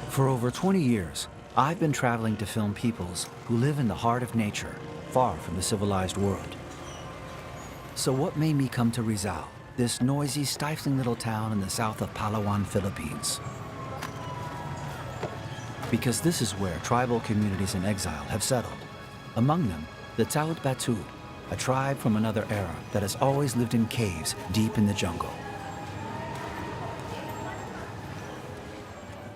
For over 20 years, I've been traveling to film peoples who live in the heart of nature, far from the civilized world. So what made me come to Rizal, this noisy, stifling little town in the south of Palawan, Philippines? Because this is where tribal communities in exile have settled. Among them, the Taut Batud, a tribe from another era that has always lived in caves deep in the jungle.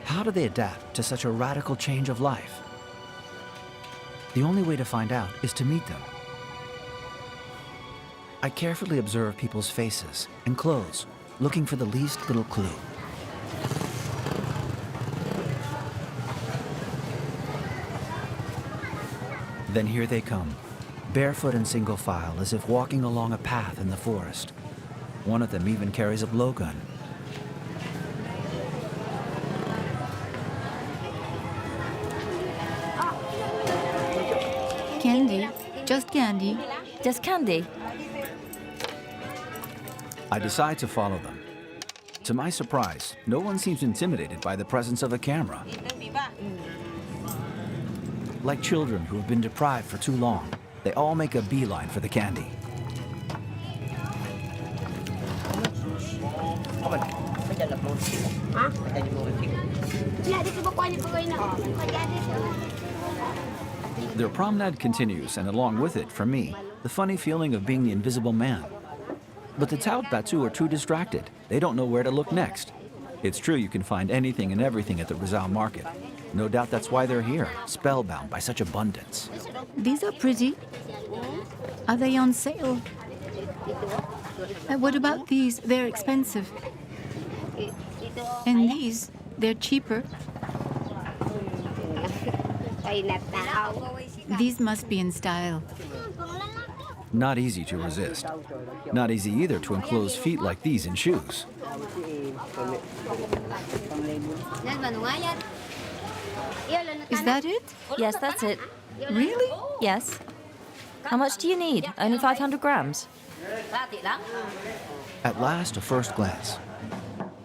How do they adapt to such a radical change of life? The only way to find out is to meet them. I carefully observe people's faces and clothes, looking for the least little clue. Then here they come, barefoot in single file, as if walking along a path in the forest. One of them even carries a blowgun. Candy. Just candy. Just candy? I decide to follow them. To my surprise, no one seems intimidated by the presence of a camera. Like children who have been deprived for too long, they all make a beeline for the candy. Their promenade continues, and along with it, for me, the funny feeling of being the invisible man. But the Taut Bato are too distracted. They don't know where to look next. It's true you can find anything and everything at the Rizal market. No doubt that's why they're here, spellbound by such abundance. These are pretty. Are they on sale? What about these? They're expensive. And these, they're cheaper. These must be in style. Not easy to resist. Not easy either to enclose feet like these in shoes. Is that it? Yes, that's it. Really? Yes. How much do you need? Only 500 grams? At last, a first glance.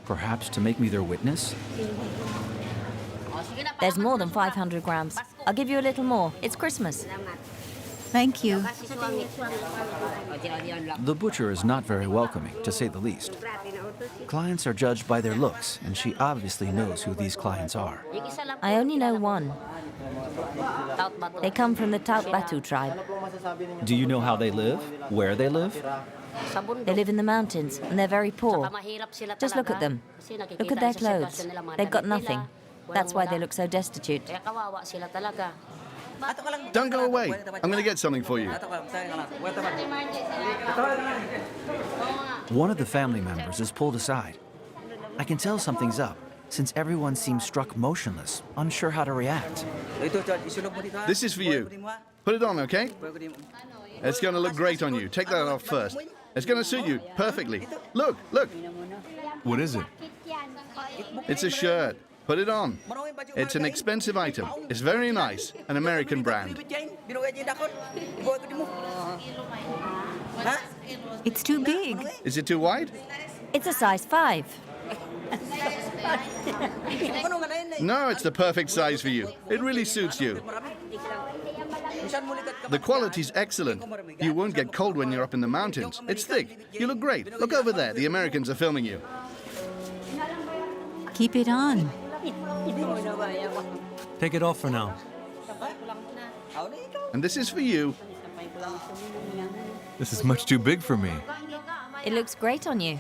Perhaps to make me their witness? There's more than 500 grams. I'll give you a little more. It's Christmas. Thank you. The butcher is not very welcoming, to say the least. Clients are judged by their looks, and she obviously knows who these clients are. I only know one. They come from the Taut Bato tribe. Do you know how they live? Where they live? They live in the mountains, and they're very poor. Just look at them. Look at their clothes. They've got nothing. That's why they look so destitute. Don't go away. I'm going to get something for you. One of the family members is pulled aside. I can tell something's up, since everyone seems struck motionless, unsure how to react. This is for you. Put it on, okay? It's going to look great on you. Take that off first. It's going to suit you perfectly. Look, look. What is it? It's a shirt. Put it on. It's an expensive item. It's very nice. An American brand. It's too big. Is it too wide? It's a size 5. No, it's the perfect size for you. It really suits you. The quality's excellent. You won't get cold when you're up in the mountains. It's thick. You look great. Look over there. The Americans are filming you. Keep it on. Take it off for now. And this is for you. This is much too big for me. It looks great on you.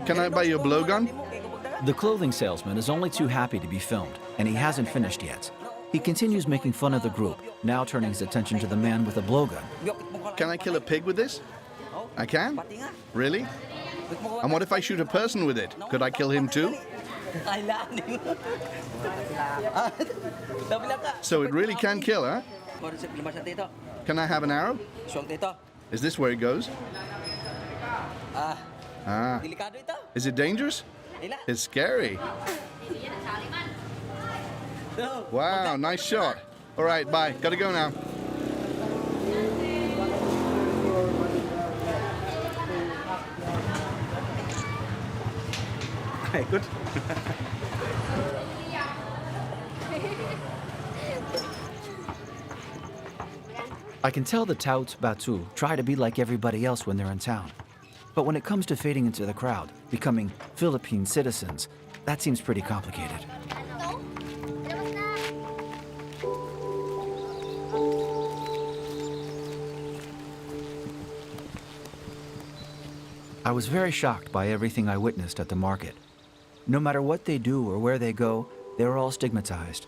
Can I buy you a blowgun? The clothing salesman is only too happy to be filmed, and he hasn't finished yet. He continues making fun of the group, now turning his attention to the man with the blowgun. Can I kill a pig with this? I can? Really? And what if I shoot a person with it? Could I kill him too? So it really can kill, huh? Can I have an arrow? Is this where it goes? Ah. Is it dangerous? It's scary. Wow, nice shot. All right, bye. Gotta go now. Okay, good. I can tell the Taut Bato try to be like everybody else when they're in town. But when it comes to fading into the crowd, becoming Philippine citizens, that seems pretty complicated. I was very shocked by everything I witnessed at the market. No matter what they do or where they go, they're all stigmatized.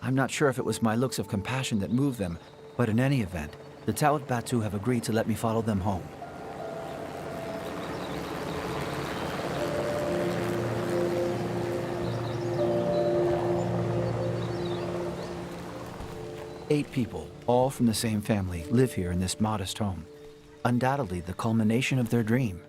I'm not sure if it was my looks of compassion that moved them, but in any event, the Taut Bato have agreed to let me follow them home. Eight people, all from the same family, live here in this modest home. Undoubtedly the culmination of their dream.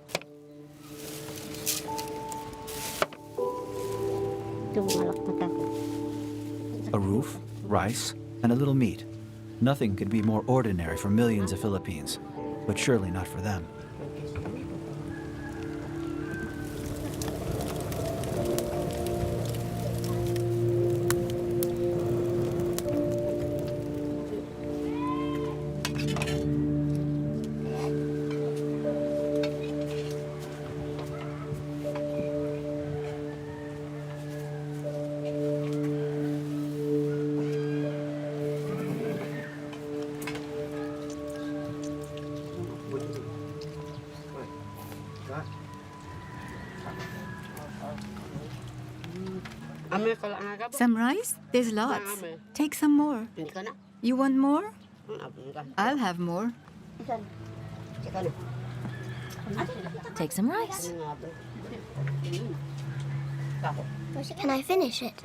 A roof, rice, and a little meat. Nothing could be more ordinary for millions of Philippines, but surely not for them. Some rice? There's lots. Take some more. You want more? I'll have more. Take some rice. Can I finish it?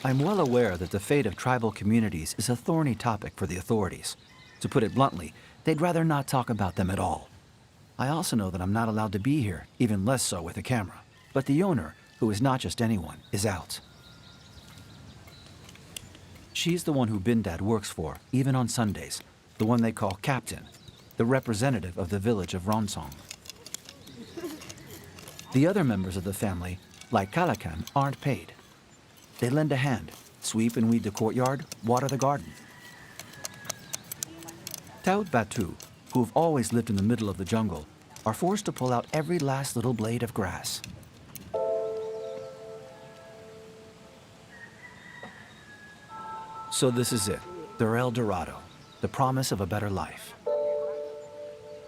I'm well aware that the fate of tribal communities is a thorny topic for the authorities. To put it bluntly, they'd rather not talk about them at all. I also know that I'm not allowed to be here, even less so with a camera. But the owner, who is not just anyone, is out. She's the one who Bindad works for, even on Sundays, the one they call Captain, the representative of the village of Ronsong. The other members of the family, like Calacan, aren't paid. They lend a hand, sweep and weed the courtyard, water the garden. Taut Bato, who've always lived in the middle of the jungle, are forced to pull out every last little blade of grass. So this is it, their El Dorado, the promise of a better life.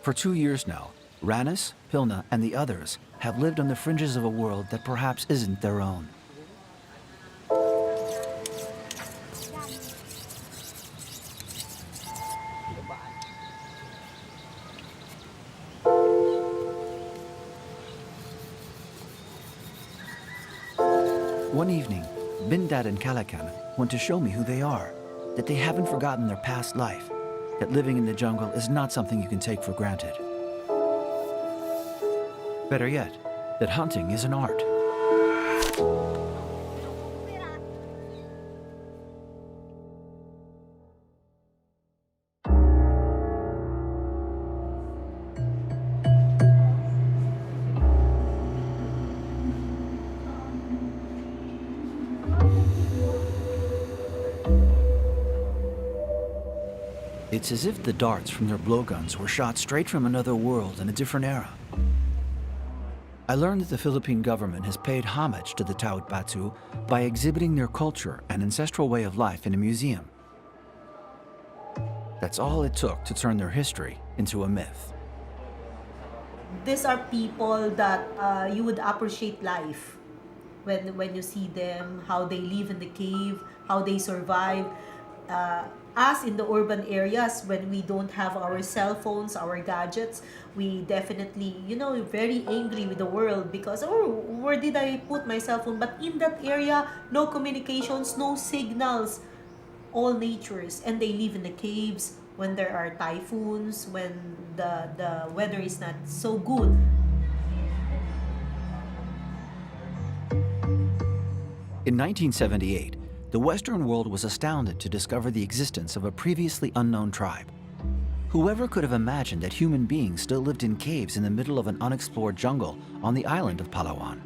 For 2 years now, Ranis, Pilna, and the others have lived on the fringes of a world that perhaps isn't their own. One evening, Bindad and Calacan want to show me who they are, that they haven't forgotten their past life, that living in the jungle is not something you can take for granted. Better yet, that hunting is an art. It's as if the darts from their blowguns were shot straight from another world in a different era. I learned that the Philippine government has paid homage to the Taut Bato by exhibiting their culture and ancestral way of life in a museum. That's all it took to turn their history into a myth. These are people that you would appreciate life when you see them, how they live in the cave, how they survive. Us in the urban areas, when we don't have our cell phones, our gadgets, we definitely, very angry with the world because, where did I put my cell phone? But in that area, no communications, no signals, all natures, and they live in the caves, when there are typhoons, when the weather is not so good. In 1978, the Western world was astounded to discover the existence of a previously unknown tribe. Whoever could have imagined that human beings still lived in caves in the middle of an unexplored jungle on the island of Palawan?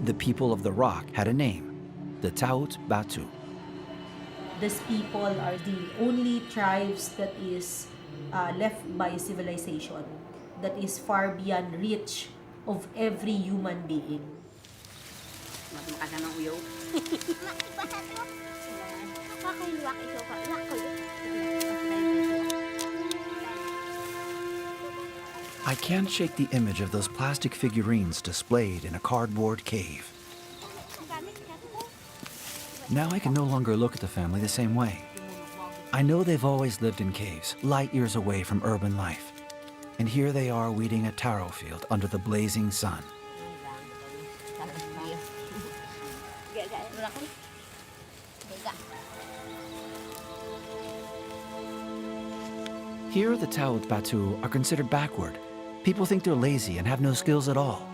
The people of the rock had a name, the Taut Bato. These people are the only tribes that is left by civilization, that is far beyond reach of every human being. I can't shake the image of those plastic figurines displayed in a cardboard cave. Now I can no longer look at the family the same way. I know they've always lived in caves, light years away from urban life. And here they are weeding a taro field under the blazing sun. Here, the Taut Bato are considered backward. People think they're lazy and have no skills at all.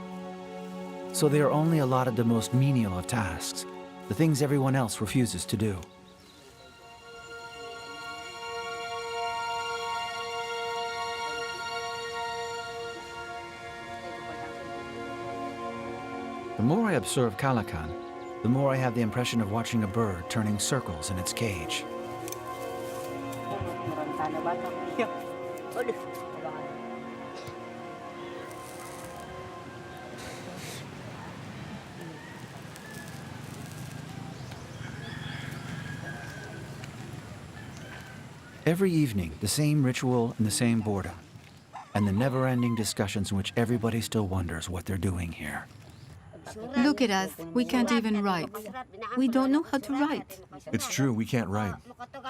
So they are only allotted the most menial of tasks, the things everyone else refuses to do. The more I observe Calacan, the more I have the impression of watching a bird turning circles in its cage. Every evening, the same ritual and the same boredom, and the never-ending discussions in which everybody still wonders what they're doing here. Look at us. We can't even write. We don't know how to write. It's true, we can't write.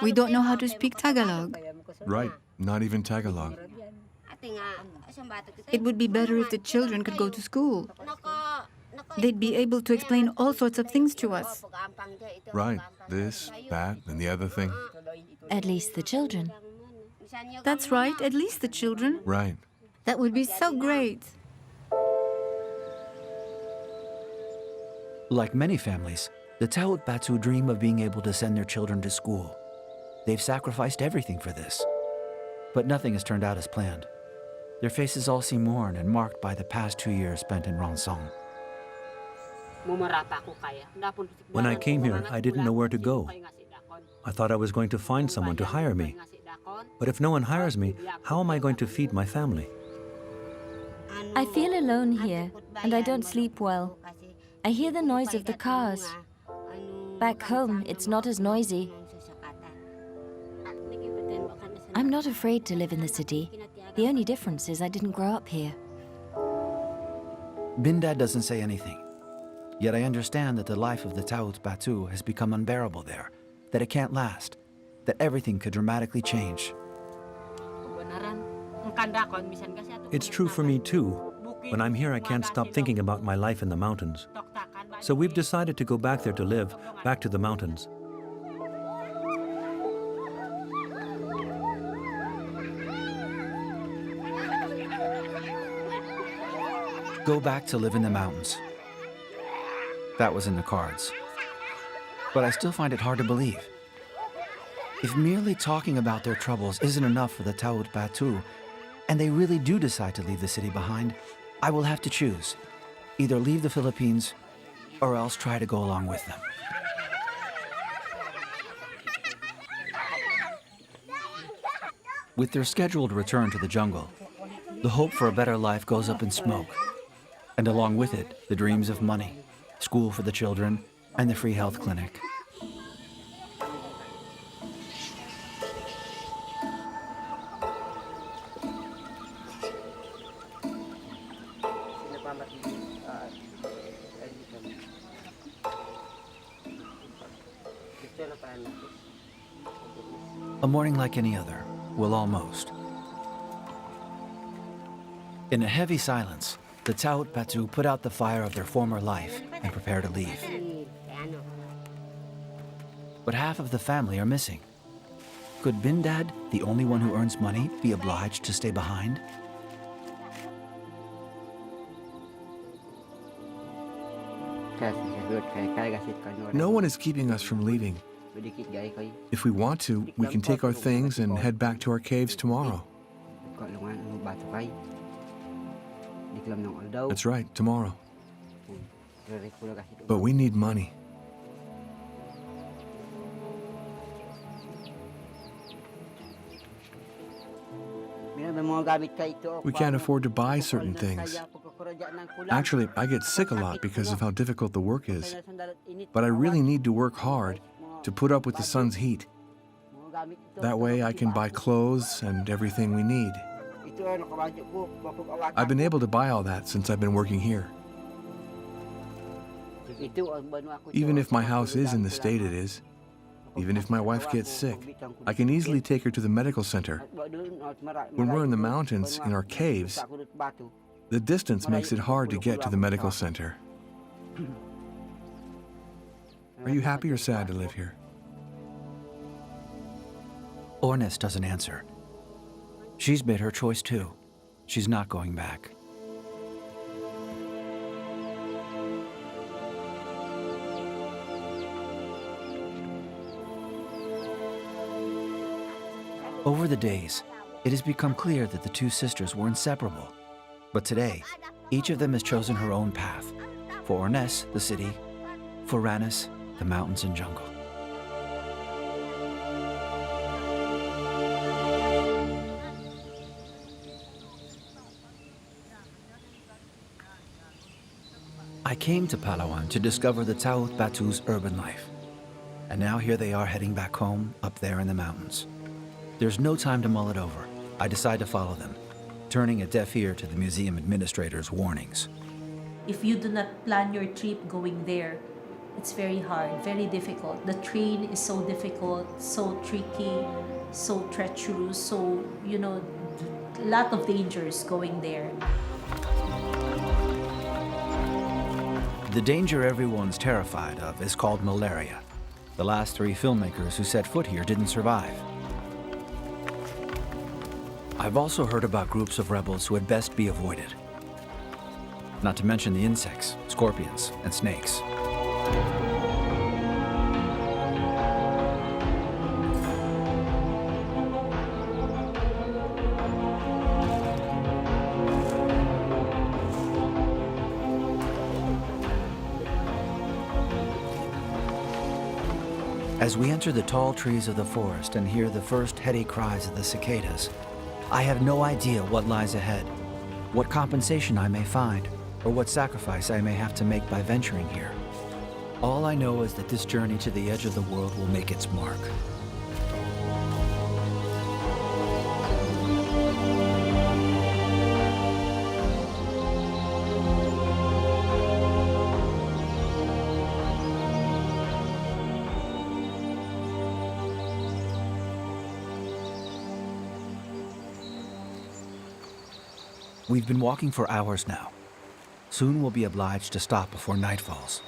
We don't know how to speak Tagalog. Right, not even Tagalog. It would be better if the children could go to school. They'd be able to explain all sorts of things to us. Right, this, that, and the other thing. At least the children. That's right, at least the children. Right. That would be so great. Like many families, the Taut Bato dream of being able to send their children to school. They've sacrificed everything for this. But nothing has turned out as planned. Their faces all seem worn and marked by the past 2 years spent in Ransong. When I came here, I didn't know where to go. I thought I was going to find someone to hire me. But if no one hires me, how am I going to feed my family? I feel alone here, and I don't sleep well. I hear the noise of the cars. Back home, it's not as noisy. I'm not afraid to live in the city. The only difference is I didn't grow up here. Bindad doesn't say anything. Yet I understand that the life of the Taut Bato has become unbearable there, that it can't last, that everything could dramatically change. It's true for me too. When I'm here, I can't stop thinking about my life in the mountains. So we've decided to go back there to live, back to the mountains. Go back to live in the mountains. That was in the cards. But I still find it hard to believe. If merely talking about their troubles isn't enough for the Taut Bato, and they really do decide to leave the city behind, I will have to choose. Either leave the Philippines, or else try to go along with them. With their scheduled return to the jungle, the hope for a better life goes up in smoke. And along with it, the dreams of money, school for the children, and the free health clinic. A morning like any other, well, almost. In a heavy silence, the Taut Bato put out the fire of their former life and prepare to leave. But half of the family are missing. Could Bindad, the only one who earns money, be obliged to stay behind? No one is keeping us from leaving. If we want to, we can take our things and head back to our caves tomorrow. That's right, tomorrow. But we need money. We can't afford to buy certain things. Actually, I get sick a lot because of how difficult the work is. But I really need to work hard to put up with the sun's heat. That way I can buy clothes and everything we need. I've been able to buy all that since I've been working here. Even if my house is in the state it is, even if my wife gets sick, I can easily take her to the medical center. When we're in the mountains, in our caves, the distance makes it hard to get to the medical center. Are you happy or sad to live here? Ornes doesn't answer. She's made her choice too. She's not going back. Over the days, it has become clear that the two sisters were inseparable. But today, each of them has chosen her own path. For Ornes, the city. For Ranis, the mountains and jungle. I came to Palawan to discover the Taut Batu's urban life. And now here they are heading back home, up there in the mountains. There's no time to mull it over. I decide to follow them, turning a deaf ear to the museum administrator's warnings. If you do not plan your trip going there, it's very hard, very difficult. The train is so difficult, so tricky, so treacherous, so, a lot of dangers going there. The danger everyone's terrified of is called malaria. The last 3 filmmakers who set foot here didn't survive. I've also heard about groups of rebels who had best be avoided. Not to mention the insects, scorpions, and snakes. As we enter the tall trees of the forest and hear the first heady cries of the cicadas, I have no idea what lies ahead, what compensation I may find, or what sacrifice I may have to make by venturing here. All I know is that this journey to the edge of the world will make its mark. We've been walking for hours now. Soon we'll be obliged to stop before night falls.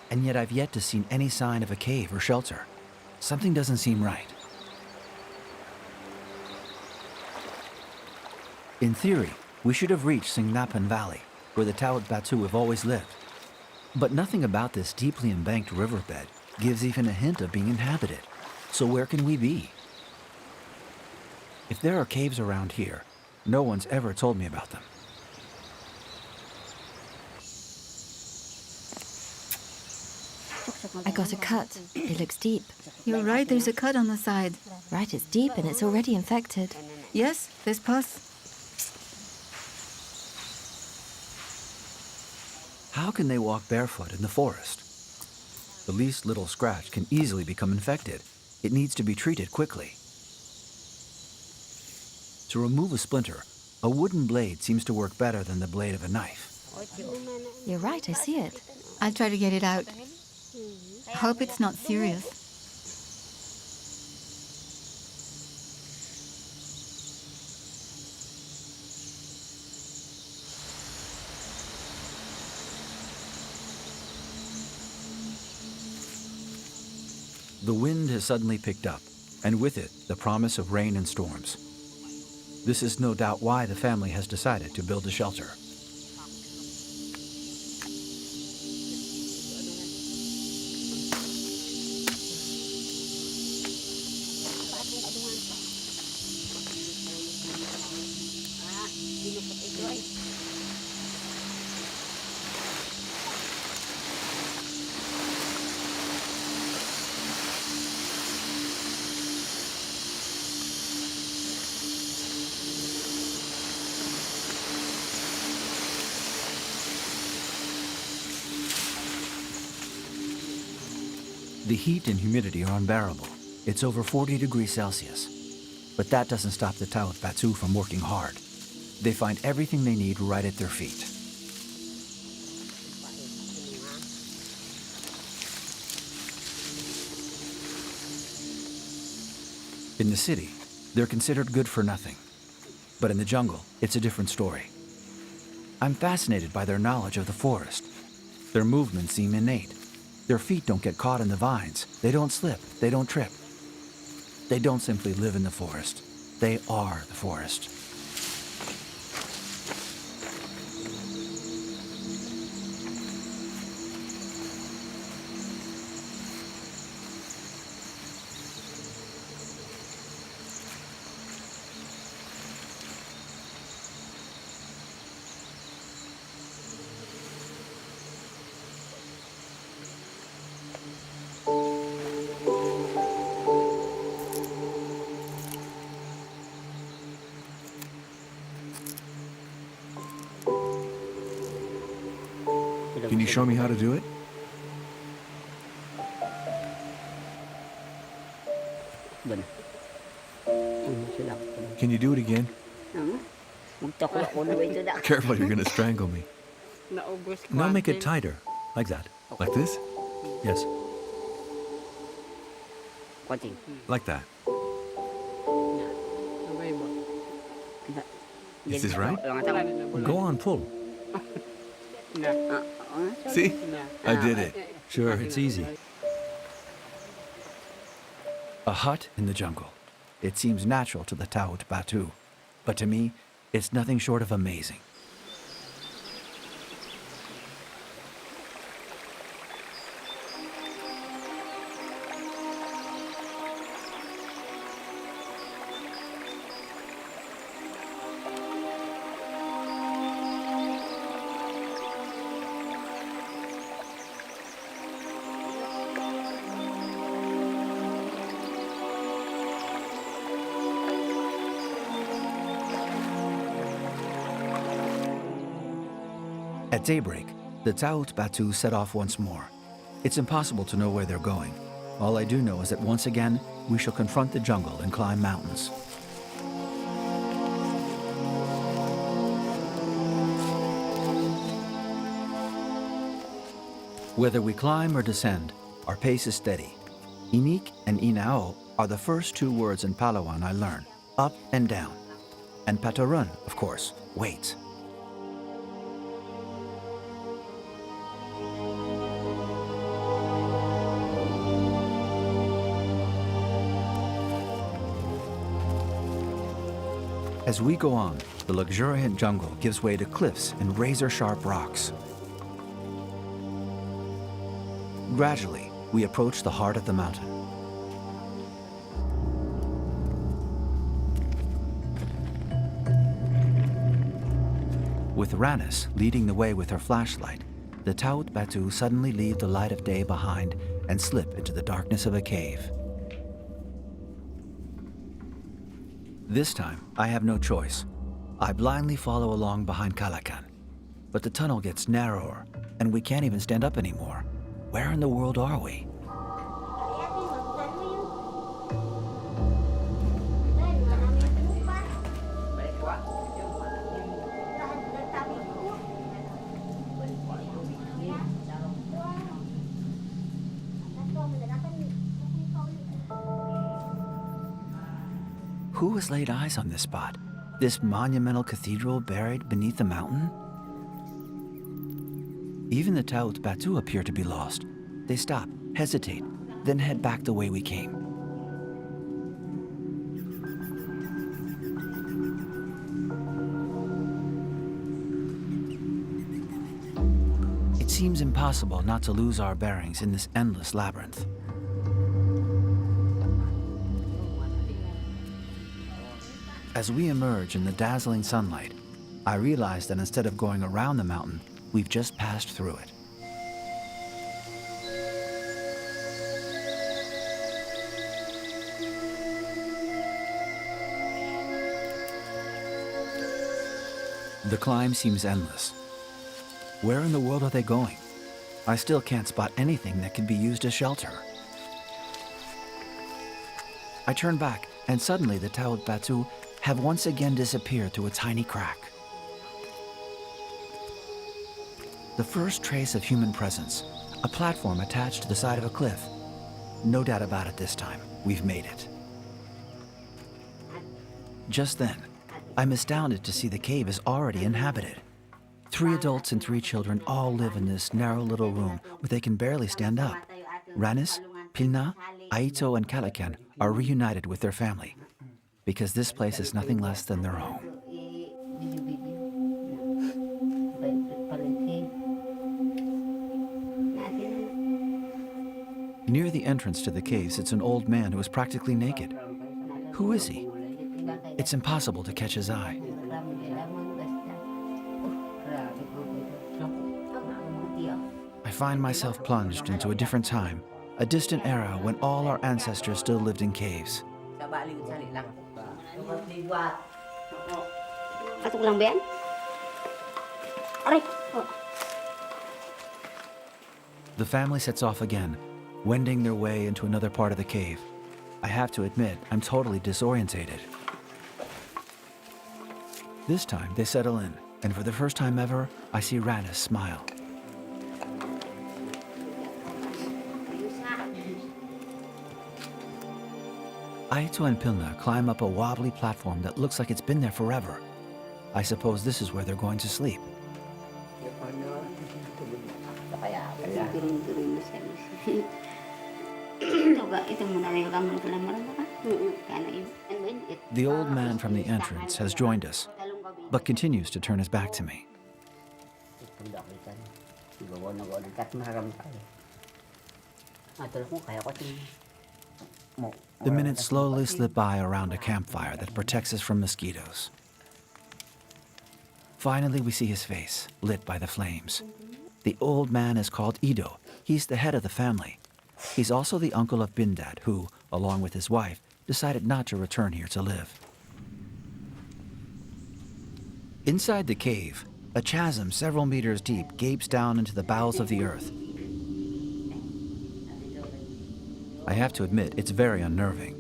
And yet I've yet to see any sign of a cave or shelter. Something doesn't seem right. In theory, we should have reached Singnapan Valley, where the Taut Batu have always lived. But nothing about this deeply embanked riverbed gives even a hint of being inhabited. So where can we be? If there are caves around here, no one's ever told me about them. I got a cut. It looks deep. You're right, there's a cut on the side. Right, it's deep and it's already infected. Yes, there's pus. How can they walk barefoot in the forest? The least little scratch can easily become infected. It needs to be treated quickly. To remove a splinter, a wooden blade seems to work better than the blade of a knife. You're right, I see it. I'll try to get it out. I hope it's not serious. The wind has suddenly picked up, and with it, the promise of rain and storms. This is no doubt why the family has decided to build a shelter. The heat and humidity are unbearable. It's over 40 degrees Celsius. But that doesn't stop the Taut Bato from working hard. They find everything they need right at their feet. In the city, they're considered good for nothing. But in the jungle, it's a different story. I'm fascinated by their knowledge of the forest. Their movements seem innate. Their feet don't get caught in the vines. They don't slip. They don't trip. They don't simply live in the forest. They are the forest. Can you show me how to do it? Can you do it again? Careful, you're going to strangle me. Now make it tighter, like that. Like this? Yes. Like that. Is this right? Go on, pull. See? I did it. Sure, it's easy. A hut in the jungle. It seems natural to the Taut Bato, but to me, it's nothing short of amazing. At daybreak, the Taut Bato set off once more. It's impossible to know where they're going. All I do know is that once again, we shall confront the jungle and climb mountains. Whether we climb or descend, our pace is steady. Inik and Inao are the first two words in Palawan I learn, up and down. And Patarun, of course, wait. As we go on, the luxuriant jungle gives way to cliffs and razor-sharp rocks. Gradually, we approach the heart of the mountain. With Ranis leading the way with her flashlight, the Taut Bato suddenly leave the light of day behind and slip into the darkness of a cave. This time, I have no choice. I blindly follow along behind Kalakan. But the tunnel gets narrower, and we can't even stand up anymore. Where in the world are we? Who has laid eyes on this spot? This monumental cathedral buried beneath the mountain? Even the Taut Bato appear to be lost. They stop, hesitate, then head back the way we came. seems impossible not to lose our bearings in this endless labyrinth. As we emerge in the dazzling sunlight, I realize that instead of going around the mountain, we've just passed through it. The climb seems endless. Where in the world are they going? I still can't spot anything that could be used as shelter. I turn back, and suddenly the Taut Bato have once again disappeared through a tiny crack. The first trace of human presence, a platform attached to the side of a cliff. No doubt about it this time, we've made it. Just then, I'm astounded to see the cave is already inhabited. 3 adults and 3 children all live in this narrow little room where they can barely stand up. Ranis, Pilna, Aito, and Kalakan are reunited with their family because this place is nothing less than their home. Near the entrance to the cave sits an old man who is practically naked. Who is he? It's impossible to catch his eye. I find myself plunged into a different time, a distant era when all our ancestors still lived in caves. The family sets off again, wending their way into another part of the cave. I have to admit, I'm totally disorientated. This time, they settle in, and for the first time ever, I see Ranis smile. Aito and Pilna climb up a wobbly platform that looks like it's been there forever. I suppose this is where they're going to sleep. The old man from the entrance has joined us, but continues to turn his back to me. The minutes slowly slip by around a campfire that protects us from mosquitoes. Finally, we see his face, lit by the flames. The old man is called Ido. He's the head of the family. He's also the uncle of Bindad, who, along with his wife, decided not to return here to live. Inside the cave, a chasm several meters deep gapes down into the bowels of the earth. I have to admit, it's very unnerving.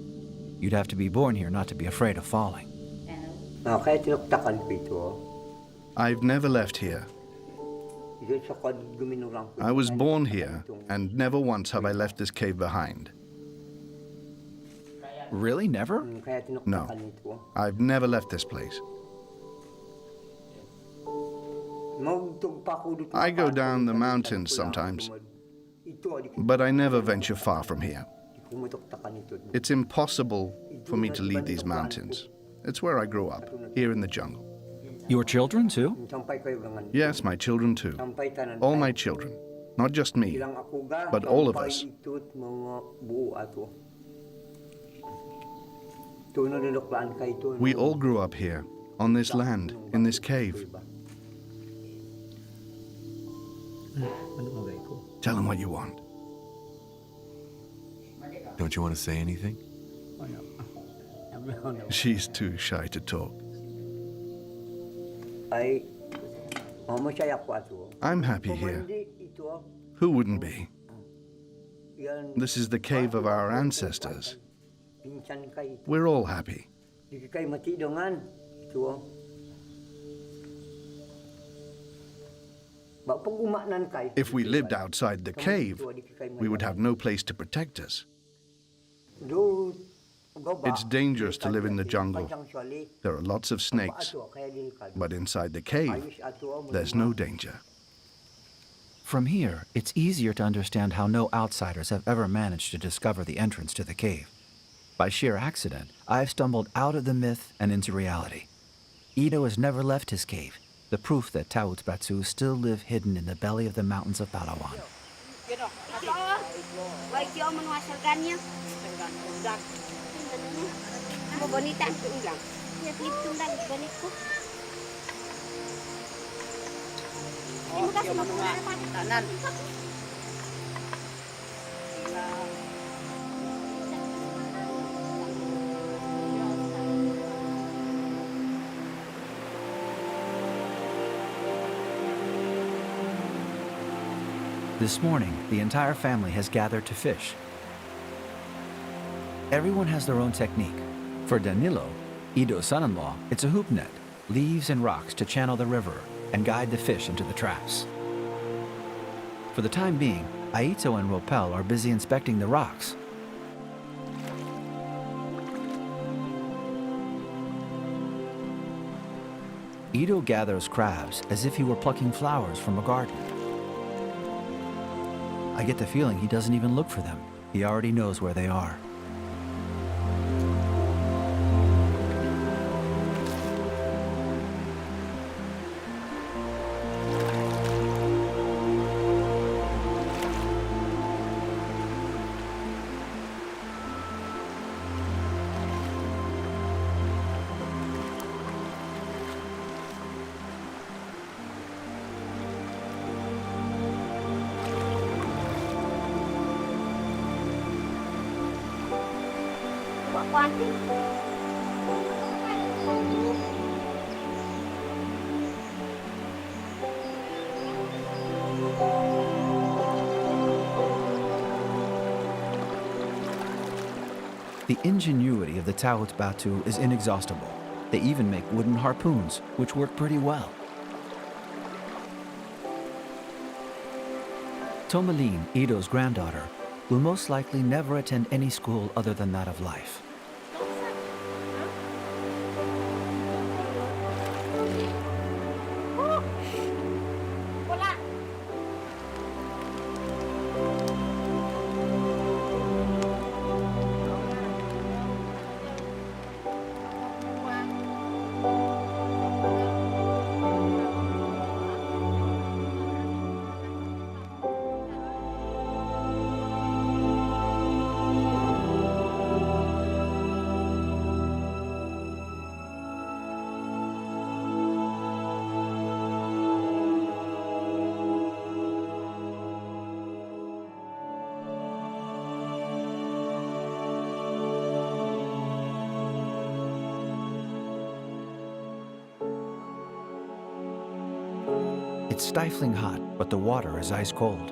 You'd have to be born here not to be afraid of falling. I've never left here. I was born here, and never once have I left this cave behind. Really? Never? No, I've never left this place. I go down the mountains sometimes, but I never venture far from here. It's impossible for me to leave these mountains. It's where I grew up, here in the jungle. Your children, too? Yes, my children too. All my children. Not just me, but all of us. We all grew up here, on this land, in this cave. Tell them what you want. Don't you want to say anything? She's too shy to talk. I'm happy here. Who wouldn't be? This is the cave of our ancestors. We're all happy. If we lived outside the cave, we would have no place to protect us. It's dangerous to live in the jungle. There are lots of snakes, but inside the cave, there's no danger. From here, it's easier to understand how no outsiders have ever managed to discover the entrance to the cave. By sheer accident, I've stumbled out of the myth and into reality. Ido has never left his cave. the proof that Taut Bato still live hidden in the belly of the mountains of Palawan. This morning, the entire family has gathered to fish. Everyone has their own technique. For Danilo, Ido's son-in-law, it's a hoop net, leaves and rocks to channel the river and guide the fish into the traps. For the time being, Aito and Ropel are busy inspecting the rocks. Ido gathers crabs as if he were plucking flowers from a garden. I get the feeling he doesn't even look for them. He already knows where they are. The ingenuity of the Taut Bato is inexhaustible. They even make wooden harpoons, which work pretty well. Tomalin, Ido's granddaughter, will most likely never attend any school other than that of life. It's stifling hot, but the water is ice cold.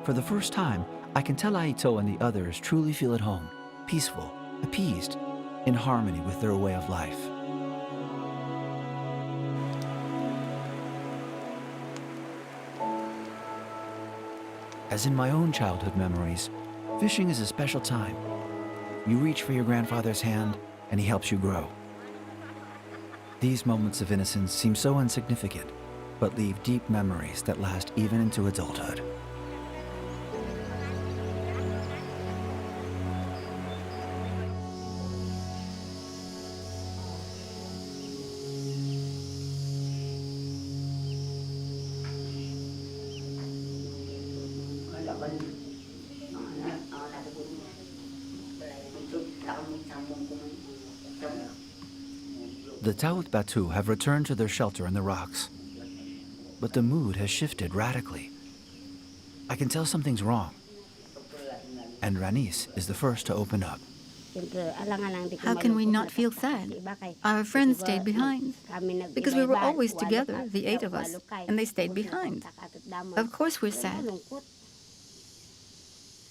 For the first time, I can tell Aito and the others truly feel at home, peaceful, appeased, in harmony with their way of life. As in my own childhood memories, fishing is a special time. You reach for your grandfather's hand, and he helps you grow. These moments of innocence seem so insignificant, but leave deep memories that last even into adulthood. The Taut Bato have returned to their shelter in the rocks. But the mood has shifted radically. I can tell something's wrong. And Ranis is the first to open up. How can we not feel sad? Our friends stayed behind. Because we were always together, the 8 of us, and they stayed behind. Of course we're sad.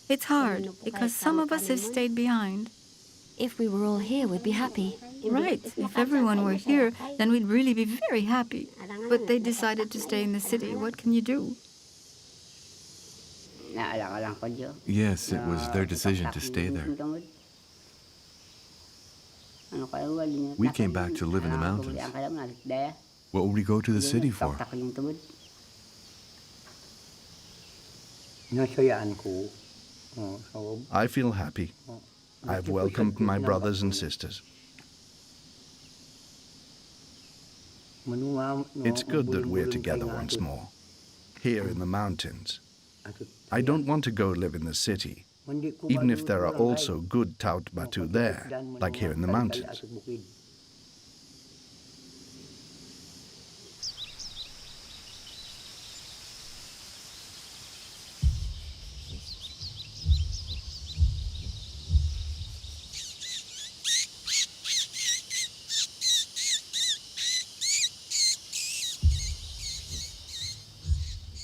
It's hard, because some of us have stayed behind. If we were all here, we'd be happy. Right. If everyone were here, then we'd really be very happy. But they decided to stay in the city. What can you do? Yes, it was their decision to stay there. We came back to live in the mountains. What would we go to the city for? I feel happy. I've welcomed my brothers and sisters. It's good that we're together once more, here in the mountains. I don't want to go live in the city, even if there are also good Taut Bato there, like here in the mountains.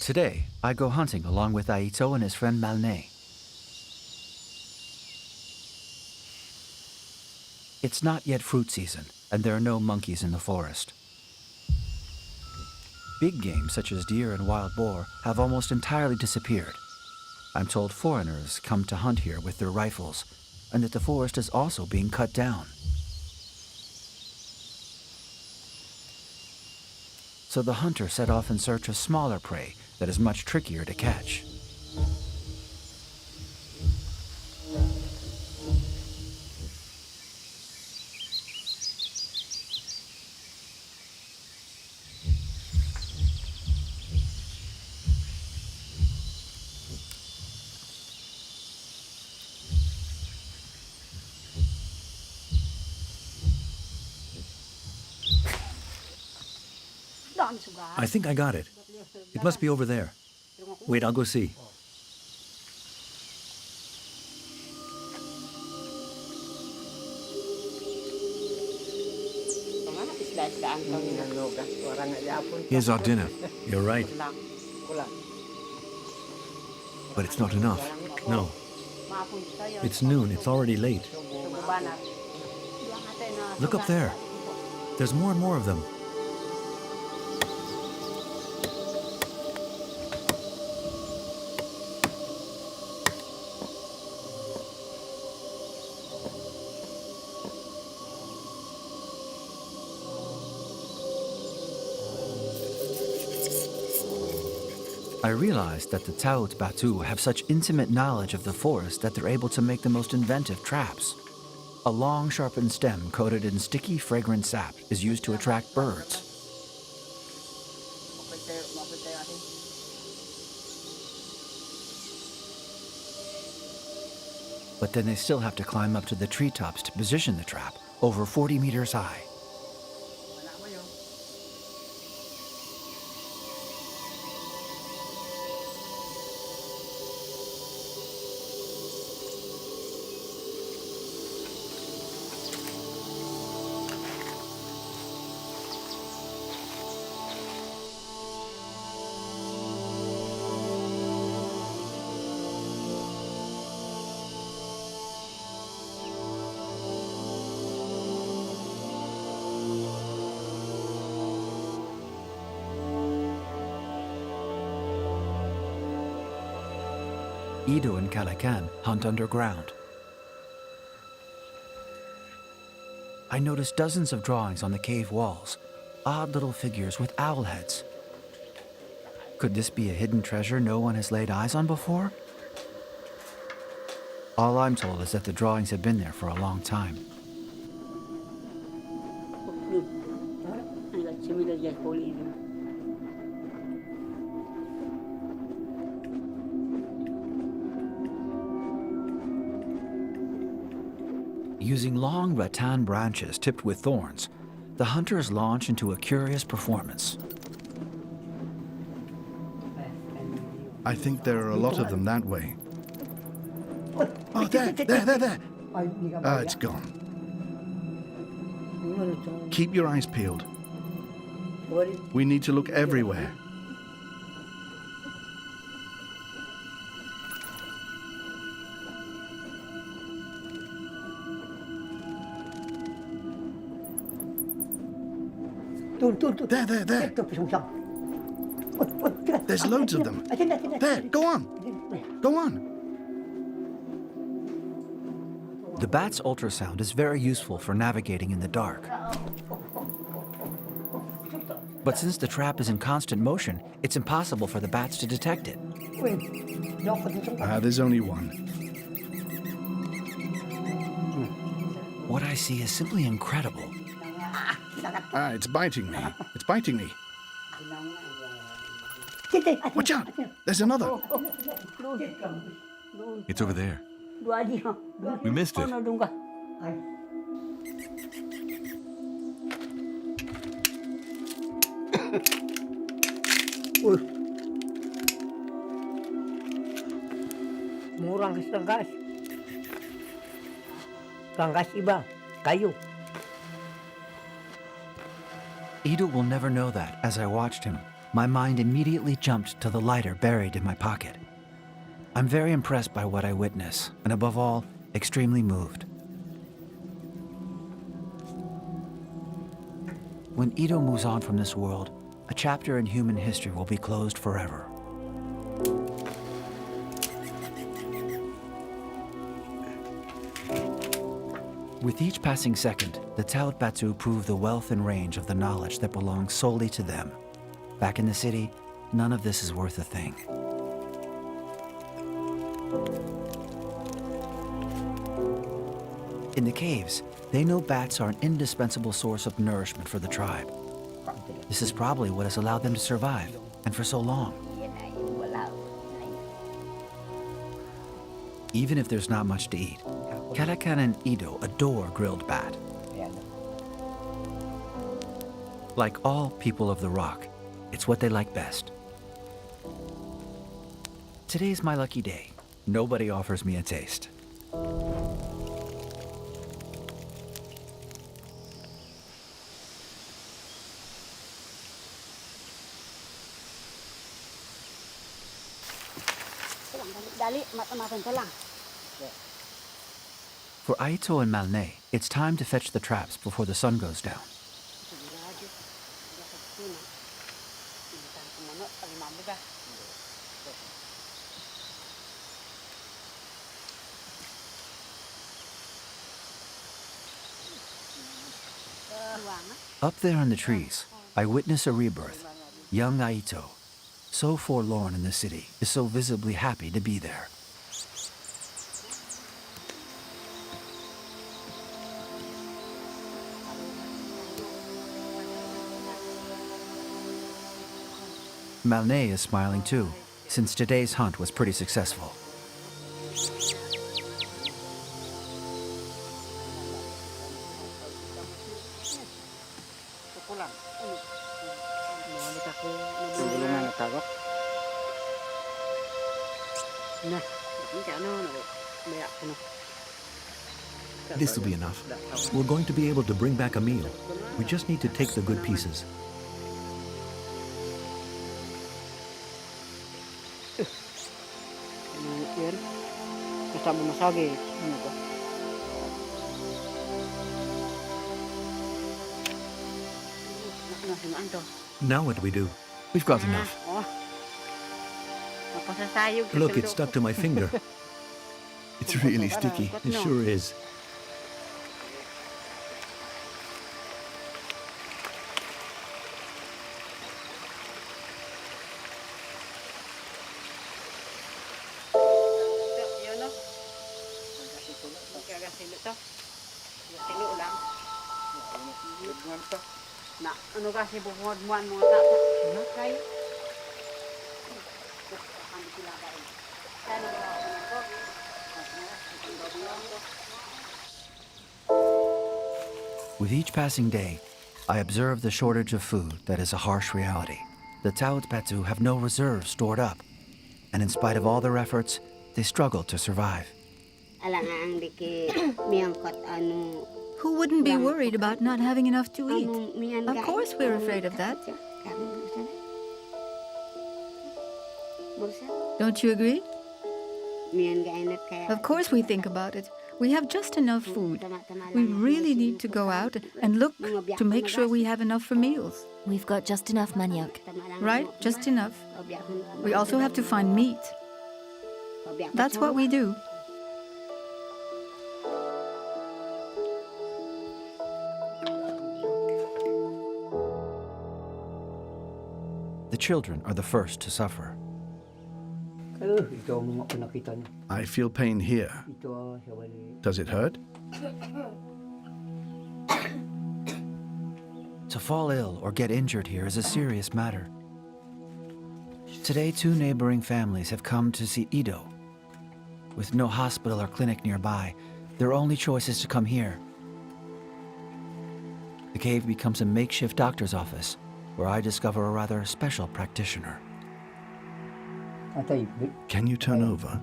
Today, I go hunting along with Aito and his friend Malne. It's not yet fruit season, and there are no monkeys in the forest. Big game such as deer and wild boar have almost entirely disappeared. I'm told foreigners come to hunt here with their rifles, and that the forest is also being cut down. So the hunter set off in search of smaller prey that is much trickier to catch. I think I got it. It must be over there. Wait, I'll go see. Here's our dinner, You're right. but it's not enough. No. It's noon. It's already late. Look up there. There's more and more of them. I realized that the Taut Bato have such intimate knowledge of the forest that they're able to make the most inventive traps. A long, sharpened stem coated in sticky, fragrant sap is used to attract birds. But then they still have to climb up to the treetops to position the trap, over 40 meters high. Ido and Calacan hunt underground. I noticed dozens of drawings on the cave walls, odd little figures with owl heads. Could this be a hidden treasure no one has laid eyes on before? All I'm told is that the drawings have been there for a long time. Using long rattan branches tipped with thorns, the hunters launch into a curious performance. I think there are a lot of them that way. Oh, there! Ah, it's gone. Keep your eyes peeled. We need to look everywhere. There. There's loads of them. There, go on. The bat's ultrasound is very useful for navigating in the dark. But since the trap is in constant motion, it's impossible for the bats to detect it. There's only one. What I see is simply incredible. Ah, it's biting me. It's biting me. Watch out! There's another. It's over there. We missed it. Murang tanggas. Tanggas iba, kayu. Ito will never know that as I watched him, my mind immediately jumped to the lighter buried in my pocket. I'm very impressed by what I witness, and above all, extremely moved. When Ito moves on from this world, a chapter in human history will be closed forever. With each passing second, the Taut Bato prove the wealth and range of the knowledge that belongs solely to them. Back in the city, none of this is worth a thing. In the caves, they know bats are an indispensable source of nourishment for the tribe. This is probably what has allowed them to survive, and for so long. Even if there's not much to eat, Karakan and Ito adore grilled bat. Like all people of the rock, it's what they like best. Today's my lucky day. Nobody offers me a taste. For Aito and Malne, it's time to fetch the traps before the sun goes down. Up there in the trees, I witness a rebirth. Young Aito, so forlorn in the city, is so visibly happy to be there. Malne is smiling too, since today's hunt was pretty successful. This will be enough. We're going to be able to bring back a meal. We just need to take the good pieces. Now what do we do? We've got enough. Look, it's stuck to my finger. It's really sticky. It sure is. With each passing day, I observe the shortage of food that is a harsh reality. The Taut Bato have no reserves stored up, and in spite of all their efforts, they struggle to survive. Who wouldn't be worried about not having enough to eat? Of course we're afraid of that. Don't you agree? Of course we think about it. We have just enough food. We really need to go out and look to make sure we have enough for meals. We've got just enough manioc. Right? Just enough. We also have to find meat. That's what we do. The children are the first to suffer. I feel pain here. Does it hurt? To fall ill or get injured here is a serious matter. Today, 2 neighboring families have come to see Ido. With no hospital or clinic nearby, their only choice is to come here. The cave becomes a makeshift doctor's office, where I discover a rather special practitioner. Can you turn over?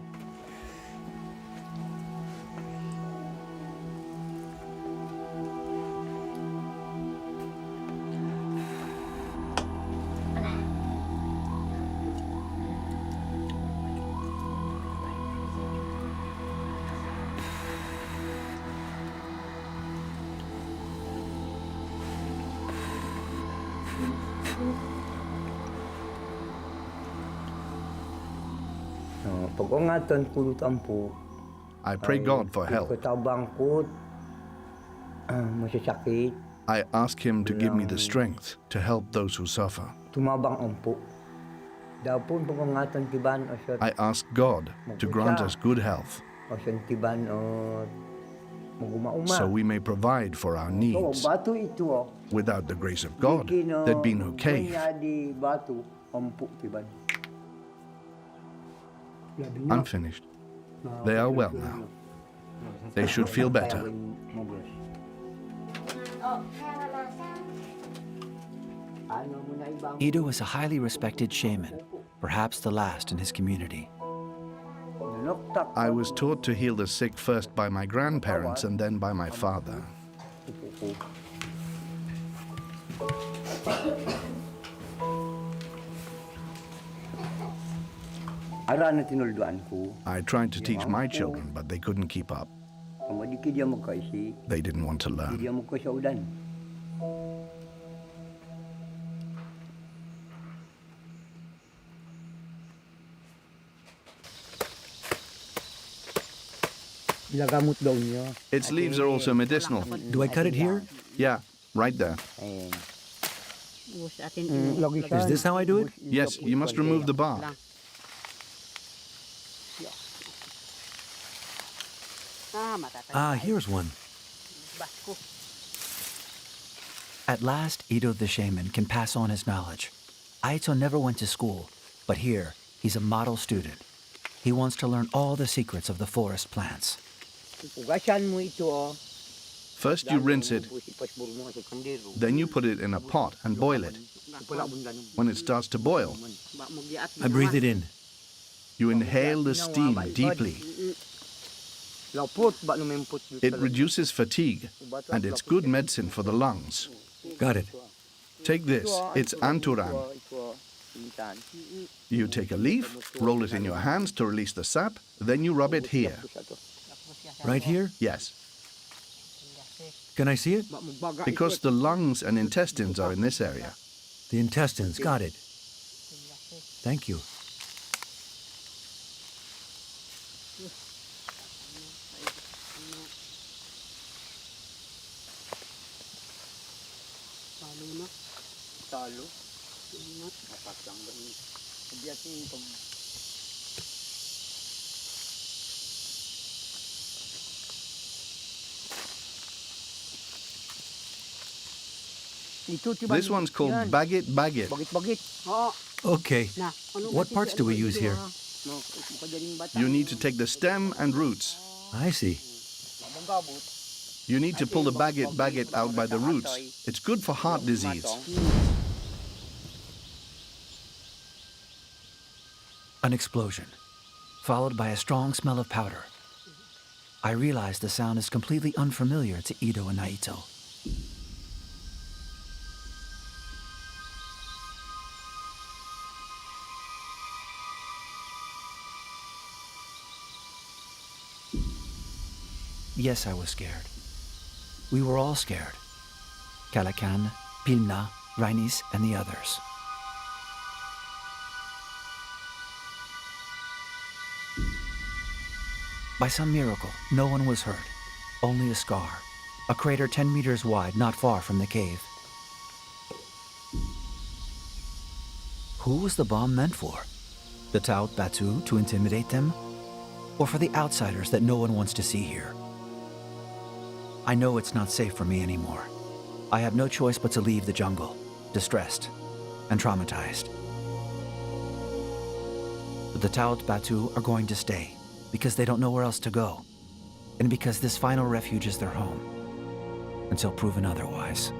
I pray God for help. I ask Him to give me the strength to help those who suffer. I ask God to grant us good health so we may provide for our needs. Without the grace of God, there'd be no cave. I'm finished. They are well now. They should feel better. Ido is a highly respected shaman, perhaps the last in his community. I was taught to heal the sick first by my grandparents and then by my father. I tried to teach my children, but they couldn't keep up. They didn't want to learn. Its leaves are also medicinal. Do I cut it here? Yeah, right there. Is this how I do it? Yes, you must remove the bark. Ah, here's one. At last, Ido the shaman can pass on his knowledge. Aito never went to school, but here, he's a model student. He wants to learn all the secrets of the forest plants. First you rinse it, then you put it in a pot and boil it. When it starts to boil, I breathe it in. you inhale the steam deeply. It reduces fatigue, and it's good medicine for the lungs. Got it. Take this, it's anturan. You take a leaf, roll it in your hands to release the sap, then you rub it here. Right here? Yes, Can I see it? because the lungs and intestines are in this area. The intestines, got it. Thank you. This one's called bagit bagit. Okay. What parts do we use here? You need to take the stem and roots. I see. You need to pull the bagit bagit out by the roots. It's good for heart disease. An explosion, followed by a strong smell of powder. I realize the sound is completely unfamiliar to Ido and Aito. Yes, I was scared. We were all scared. Kalakan, Pilna, Rainis, and the others. By some miracle, no one was hurt. Only a scar. A crater 10 meters wide, not far from the cave. Who was the bomb meant for? The Taut Bato to intimidate them? Or for the outsiders that no one wants to see here? I know it's not safe for me anymore. I have no choice but to leave the jungle, distressed and traumatized. But the Taut Bato are going to stay because they don't know where else to go, and because this final refuge is their home, until proven otherwise.